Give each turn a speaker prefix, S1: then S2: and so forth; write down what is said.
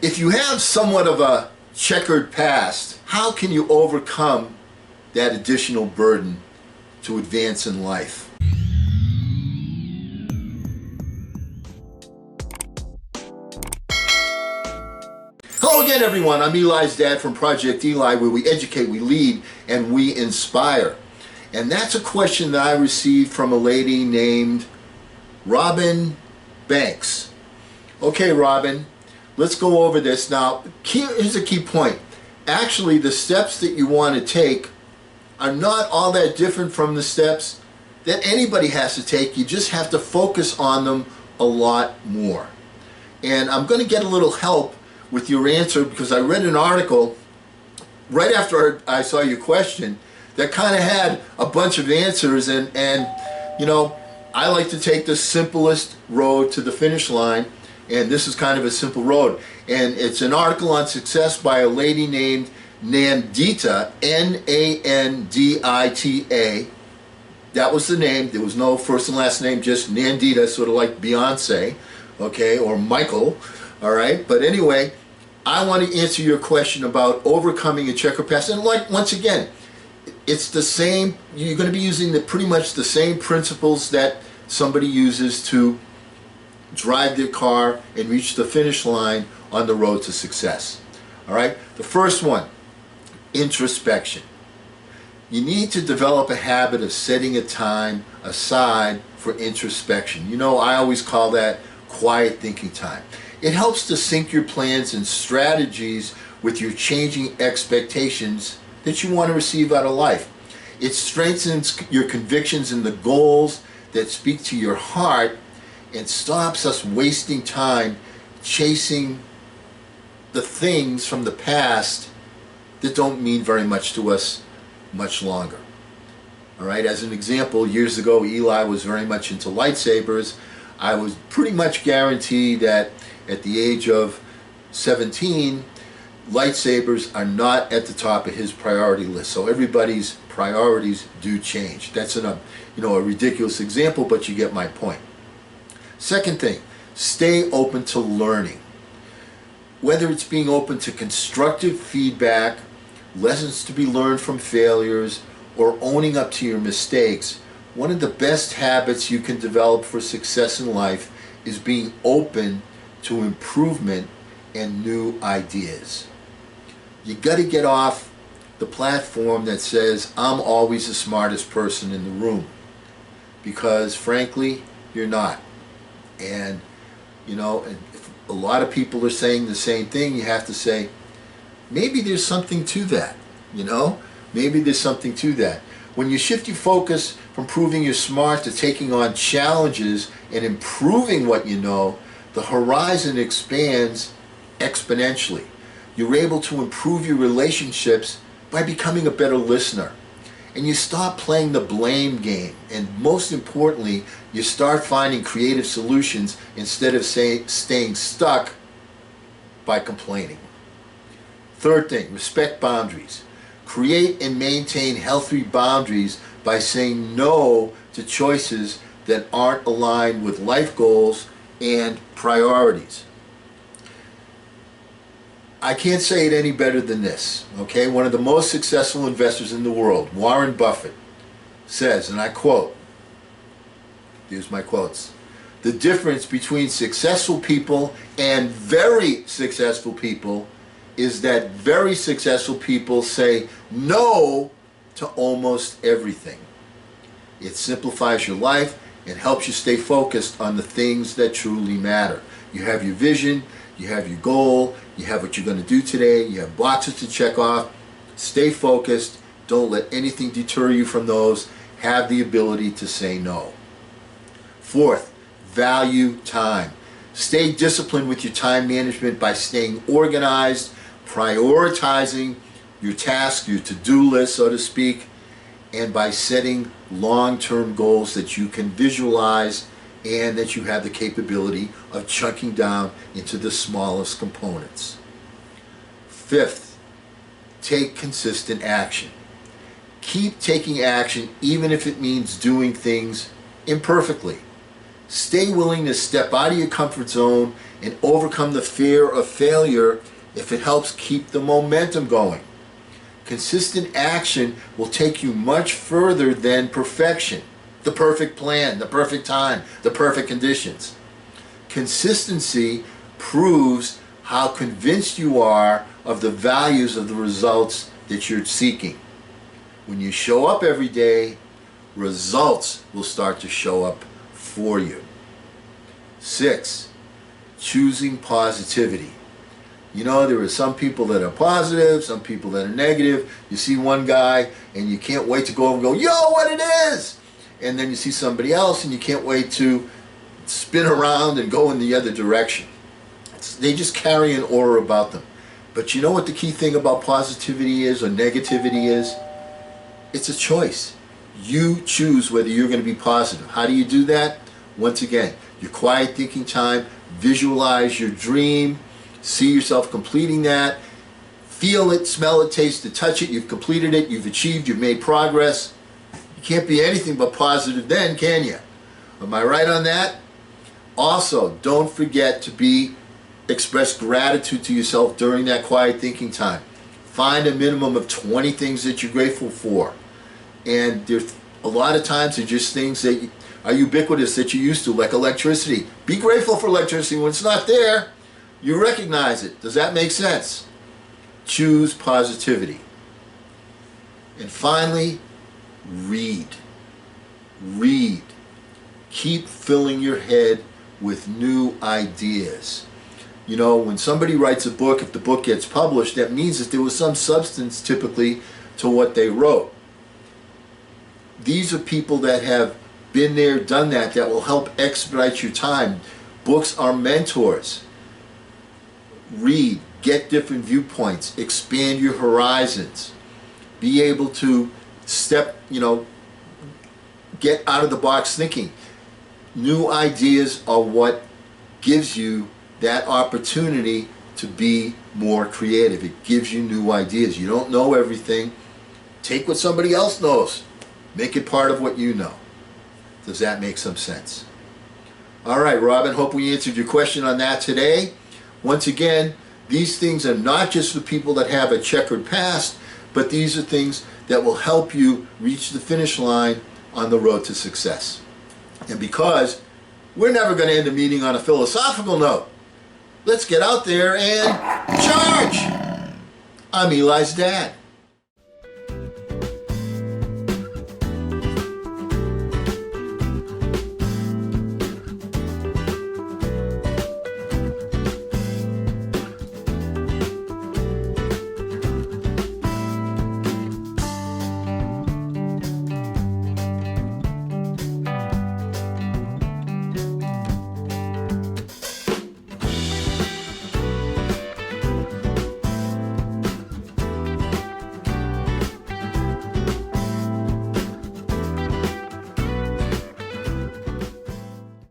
S1: If you have somewhat of a checkered past, how can you overcome that additional burden to advance in life? Hello again, everyone. I'm Eli's dad from Project Eli, where we educate, we lead, and we inspire. And that's a question that I received from a lady named Robin Banks. Okay, Robin, let's go over this. Now, here's a key point. Actually, the steps that you want to take are not all that different from the steps that anybody has to take. You just have to focus on them a lot more. And I'm going to get a little help with your answer because I read an article right after I saw your question that kind of had a bunch of answers, and you know, I like to take the simplest road to the finish line, and this is kind of a simple road. And it's an article on success by a lady named Nandita, N-A-N-D-I-T-A. That was the name. There was no first and last name, just Nandita, sort of like Beyonce, okay, or Michael, all right? But anyway, I want to answer your question about overcoming a checkered past. And like, once again, it's the same. You're going to be using pretty much the same principles that somebody uses to drive their car and reach the finish line on the road to success. All right? The first one, introspection. You need to develop a habit of setting a time aside for introspection. You know, I always call that quiet thinking time. It helps to sync your plans and strategies with your changing expectations that you want to receive out of life. It strengthens your convictions in the goals that speak to your heart and stops us wasting time chasing the things from the past that don't mean very much to us much longer. All right, as an example, years ago, Eli was very much into lightsabers. I was pretty much guaranteed that at the age of 17, lightsabers are not at the top of his priority list. So everybody's priorities do change. That's a ridiculous example, but you get my point. Second thing, stay open to learning. Whether it's being open to constructive feedback, lessons to be learned from failures, or owning up to your mistakes, one of the best habits you can develop for success in life is being open to improvement and new ideas. You got to get off the platform that says, I'm always the smartest person in the room. Because frankly, you're not. And, you know, if a lot of people are saying the same thing, you have to say, maybe there's something to that. You know, maybe there's something to that. When you shift your focus from proving you're smart to taking on challenges and improving what you know, the horizon expands exponentially. You're able to improve your relationships by becoming a better listener. And you stop playing the blame game. And most importantly, you start finding creative solutions instead of staying stuck by complaining. Third thing, respect boundaries. Create and maintain healthy boundaries by saying no to choices that aren't aligned with life goals and priorities. I can't say it any better than this, okay? One of the most successful investors in the world, Warren Buffett, says, and I quote, here's my quotes, "The difference between successful people and very successful people is that very successful people say no to almost everything. It simplifies your life and helps you stay focused on the things that truly matter. You have your vision, you have your goal, you have what you're going to do today, you have boxes to check off. Stay focused. Don't let anything deter you from those. Have the ability to say no." Fourth, value time. Stay disciplined with your time management by staying organized, prioritizing your tasks, your to-do list, so to speak, and by setting long-term goals that you can visualize and that you have the capability of chunking down into the smallest components. Fifth, take consistent action. Keep taking action even if it means doing things imperfectly. Stay willing to step out of your comfort zone and overcome the fear of failure if it helps keep the momentum going. Consistent action will take you much further than perfection, the perfect plan, the perfect time, the perfect conditions. Consistency proves how convinced you are of the values of the results that you're seeking. When you show up every day, results will start to show up for you. 6, choosing positivity. You know, there are some people that are positive, some people that are negative. You see one guy and you can't wait to go over and go, yo, what it is? And then you see somebody else and you can't wait to spin around and go in the other direction. They just carry an aura about them. But you know what the key thing about positivity is or negativity is? It's a choice. You choose whether you're going to be positive. How do you do that? Once again, your quiet thinking time, visualize your dream, see yourself completing that, feel it, smell it, taste it, touch it, you've completed it, you've achieved, you've made progress. You can't be anything but positive then, can you? Am I right on that? Also, don't forget to express gratitude to yourself during that quiet thinking time. Find a minimum of 20 things that you're grateful for. And there's a lot of times they're just things that are ubiquitous that you're used to, like electricity. Be grateful for electricity. When it's not there, you recognize it. Does that make sense? Choose positivity. And finally, read. Read. Keep filling your head with new ideas. You know, when somebody writes a book, if the book gets published, that means that there was some substance typically to what they wrote. These are people that have been there, done that will help expedite your time. Books are mentors. Read, get different viewpoints, expand your horizons. Be able to get out of the box thinking. New ideas are what gives you that opportunity to be more creative. It gives you new ideas. You don't know everything. Take what somebody else knows. Make it part of what you know. Does that make some sense? All right, Robin, hope we answered your question on that today. Once again, these things are not just for people that have a checkered past, but these are things that will help you reach the finish line on the road to success. And because we're never going to end a meeting on a philosophical note, let's get out there and charge! I'm Eli's dad.